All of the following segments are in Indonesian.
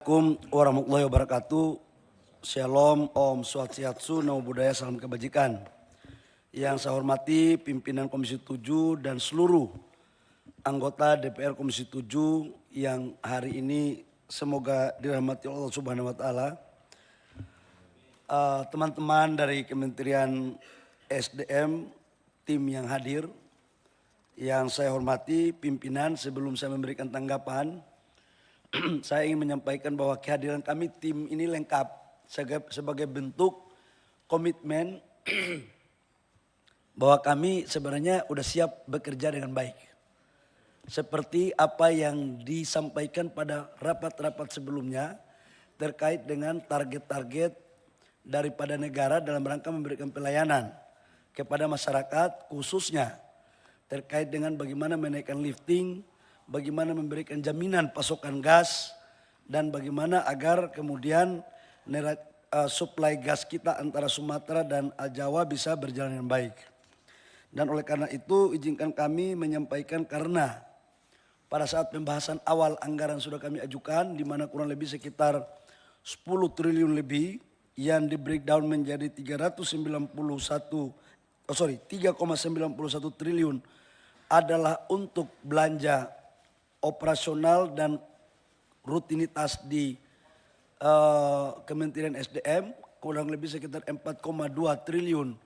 Assalamualaikum warahmatullahi wabarakatuh. Shalom, Om Swastiastu, Namo Buddhaya, salam kebajikan. Yang saya hormati pimpinan Komisi 7 dan seluruh anggota DPR Komisi 7 yang hari ini semoga dirahmati Allah Subhanahu wa taala. Teman-teman dari Kementerian SDM, tim yang hadir, yang saya hormati pimpinan, sebelum saya memberikan tanggapan, saya ingin menyampaikan bahwa kehadiran kami tim ini lengkap sebagai bentuk komitmen bahwa kami sebenarnya sudah siap bekerja dengan baik. Seperti apa yang disampaikan pada rapat-rapat sebelumnya terkait dengan target-target daripada negara dalam rangka memberikan pelayanan kepada masyarakat, khususnya terkait dengan bagaimana menaikkan lifting, bagaimana memberikan jaminan pasokan gas, dan bagaimana agar kemudian suplai gas kita antara Sumatera dan Jawa bisa berjalan dengan baik. Dan oleh karena itu izinkan kami menyampaikan, karena pada saat pembahasan awal anggaran sudah kami ajukan, di mana kurang lebih sekitar 10 triliun lebih yang di breakdown menjadi 3,91 triliun adalah untuk belanja operasional dan rutinitas di Kementerian SDM, kurang lebih sekitar 4,2 triliun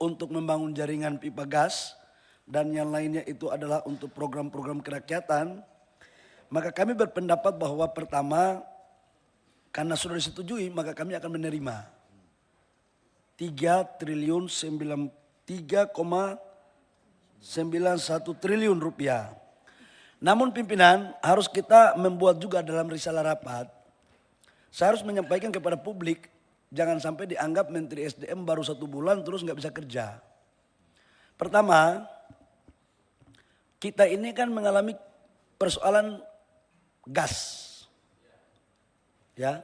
untuk membangun jaringan pipa gas, dan yang lainnya itu adalah untuk program-program kerakyatan. Maka kami berpendapat bahwa pertama, karena sudah disetujui, maka kami akan menerima 3,91 triliun rupiah. Namun pimpinan, harus kita membuat juga dalam risalah rapat, saya harus menyampaikan kepada publik, jangan sampai dianggap Menteri SDM baru 1 bulan terus nggak bisa kerja. Pertama, kita ini kan mengalami persoalan gas. Ya.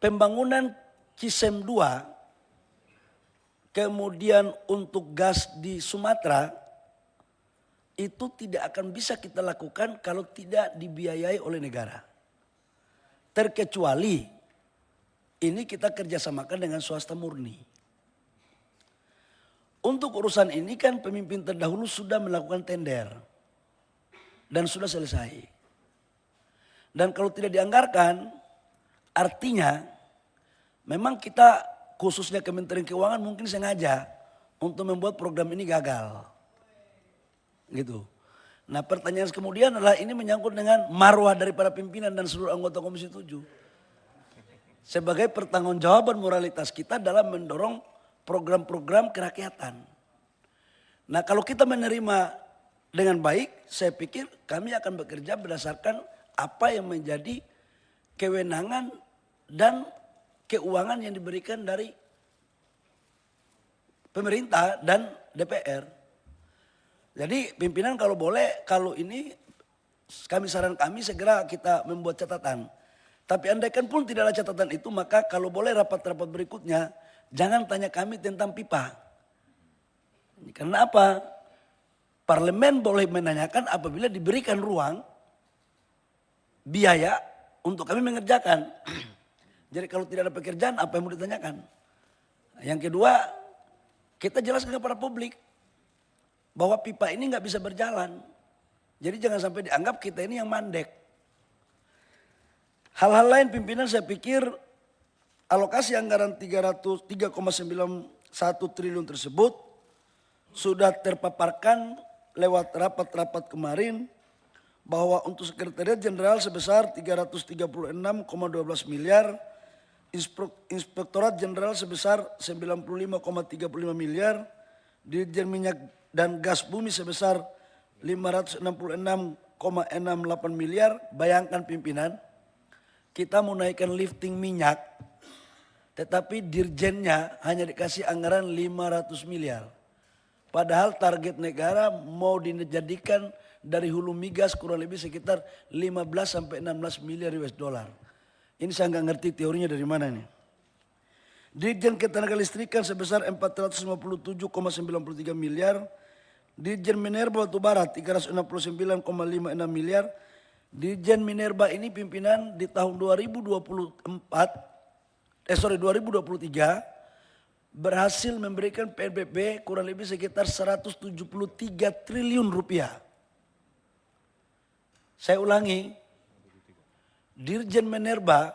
Pembangunan Cisem 2, kemudian untuk gas di Sumatera, itu tidak akan bisa kita lakukan kalau tidak dibiayai oleh negara. Terkecuali ini kita kerjasamakan dengan swasta murni. Untuk urusan ini kan pemimpin terdahulu sudah melakukan tender dan sudah selesai. Dan kalau tidak dianggarkan, artinya memang kita khususnya Kementerian Keuangan mungkin sengaja untuk membuat program ini gagal. Gitu. Nah, pertanyaan kemudian adalah, ini menyangkut dengan marwah daripada pimpinan dan seluruh anggota Komisi 7. Sebagai pertanggungjawaban moralitas kita dalam mendorong program-program kerakyatan. Nah, kalau kita menerima dengan baik, saya pikir kami akan bekerja berdasarkan apa yang menjadi kewenangan dan keuangan yang diberikan dari pemerintah dan DPR. Jadi pimpinan kalau boleh, kalau ini saran kami segera kita membuat catatan. Tapi andaikan pun tidak ada catatan itu, maka kalau boleh rapat-rapat berikutnya jangan tanya kami tentang pipa. Karena apa? Parlemen boleh menanyakan apabila diberikan ruang biaya untuk kami mengerjakan. Jadi kalau tidak ada pekerjaan, apa yang mau ditanyakan? Yang kedua, kita jelaskan kepada publik bahwa pipa ini nggak bisa berjalan. Jadi jangan sampai dianggap kita ini yang mandek. Hal-hal lain pimpinan, saya pikir alokasi anggaran 3,91 triliun tersebut sudah terpaparkan lewat rapat-rapat kemarin, bahwa untuk Sekretariat Jenderal sebesar 336,12 miliar, Inspektorat Jenderal sebesar 95,35 miliar, Dirjen Minyak dan Gas Bumi sebesar 566,68 miliar. Bayangkan pimpinan, kita mau naikkan lifting minyak, tetapi dirjennya hanya dikasih anggaran 500 miliar. Padahal target negara mau dijadikan dari hulu migas kurang lebih sekitar 15 sampai 16 miliar US dollar. Ini saya nggak ngerti teorinya dari mana nih. Dirjen Ketenagalistrikan sebesar 457,93 miliar. Dirjen Mineral Batubara 369,56 miliar. Dirjen Minerba ini pimpinan di tahun 2023 berhasil memberikan PNBP kurang lebih sekitar 173 triliun rupiah. Saya ulangi, Dirjen Minerba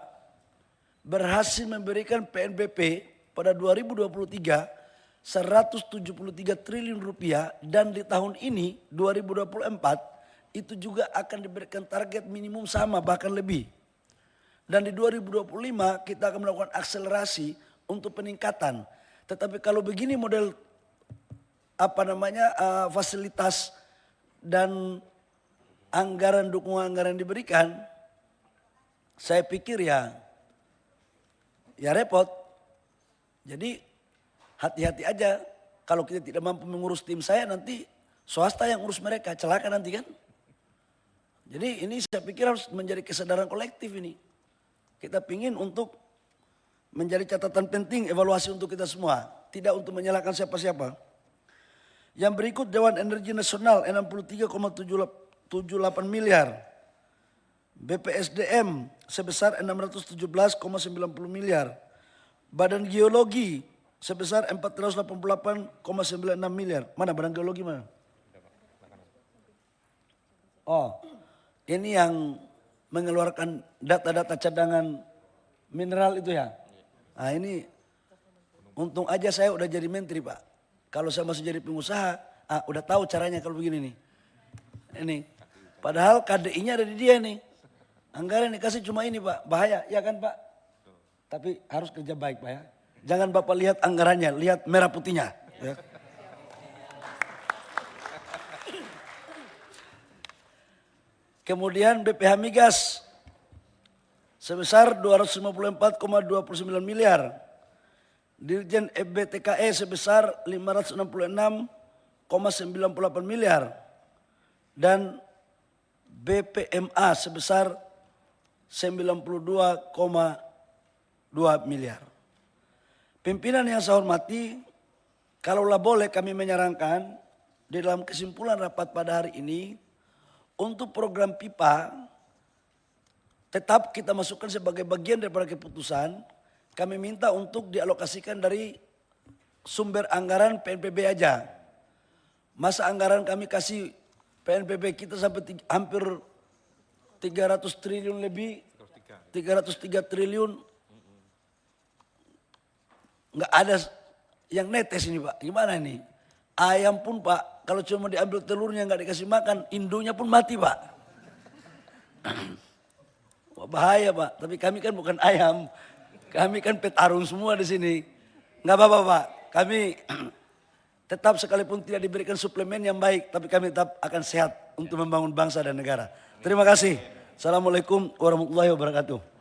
berhasil memberikan PNBP pada 2023 173 triliun rupiah dan di tahun ini 2024 itu juga akan diberikan target minimum sama bahkan lebih. Dan di 2025 kita akan melakukan akselerasi untuk peningkatan. Tetapi kalau begini model fasilitas dan anggaran dukungan anggaran diberikan, saya pikir ya repot. Jadi hati-hati aja kalau kita tidak mampu mengurus tim saya, nanti swasta yang urus mereka, celaka nanti kan. Jadi ini saya pikir harus menjadi kesadaran kolektif ini. Kita pingin untuk menjadi catatan penting evaluasi untuk kita semua. Tidak untuk menyalahkan siapa-siapa. Yang berikut Dewan Energi Nasional 63,78 miliar. BPSDM sebesar 617,90 miliar. Badan Geologi sebesar 488,96 miliar. Mana Badan Geologi mana? Oh, ini yang mengeluarkan data-data cadangan mineral itu ya. Nah ini untung aja saya udah jadi menteri Pak. Kalau saya masih jadi pengusaha, udah tahu caranya kalau begini nih. Ini, padahal KDI-nya ada di dia nih. Anggaran dikasih cuma ini Pak, bahaya ya kan Pak? Tapi harus kerja baik Pak ya. Jangan Bapak lihat anggarannya, lihat merah putihnya. Ya. Kemudian BPH Migas sebesar 254,29 miliar. Dirjen EBTKE sebesar 566,98 miliar. Dan BPMA sebesar 92,2 miliar. Pimpinan yang saya hormati, kalaulah boleh kami menyarankan di dalam kesimpulan rapat pada hari ini, untuk program pipa tetap kita masukkan sebagai bagian daripada keputusan. Kami minta untuk dialokasikan dari sumber anggaran PNBP aja. Masa anggaran kami kasih PNBP kita sampai hampir 300 triliun lebih, 303 triliun. Nggak ada yang netes ini Pak, gimana ini? Ayam pun Pak, kalau cuma diambil telurnya nggak dikasih makan, induknya pun mati Pak. Wah, bahaya Pak, tapi kami kan bukan ayam, kami kan petarung semua di sini. Nggak apa-apa Pak, kami tetap sekalipun tidak diberikan suplemen yang baik, tapi kami tetap akan sehat untuk membangun bangsa dan negara. Terima kasih. Assalamualaikum warahmatullahi wabarakatuh.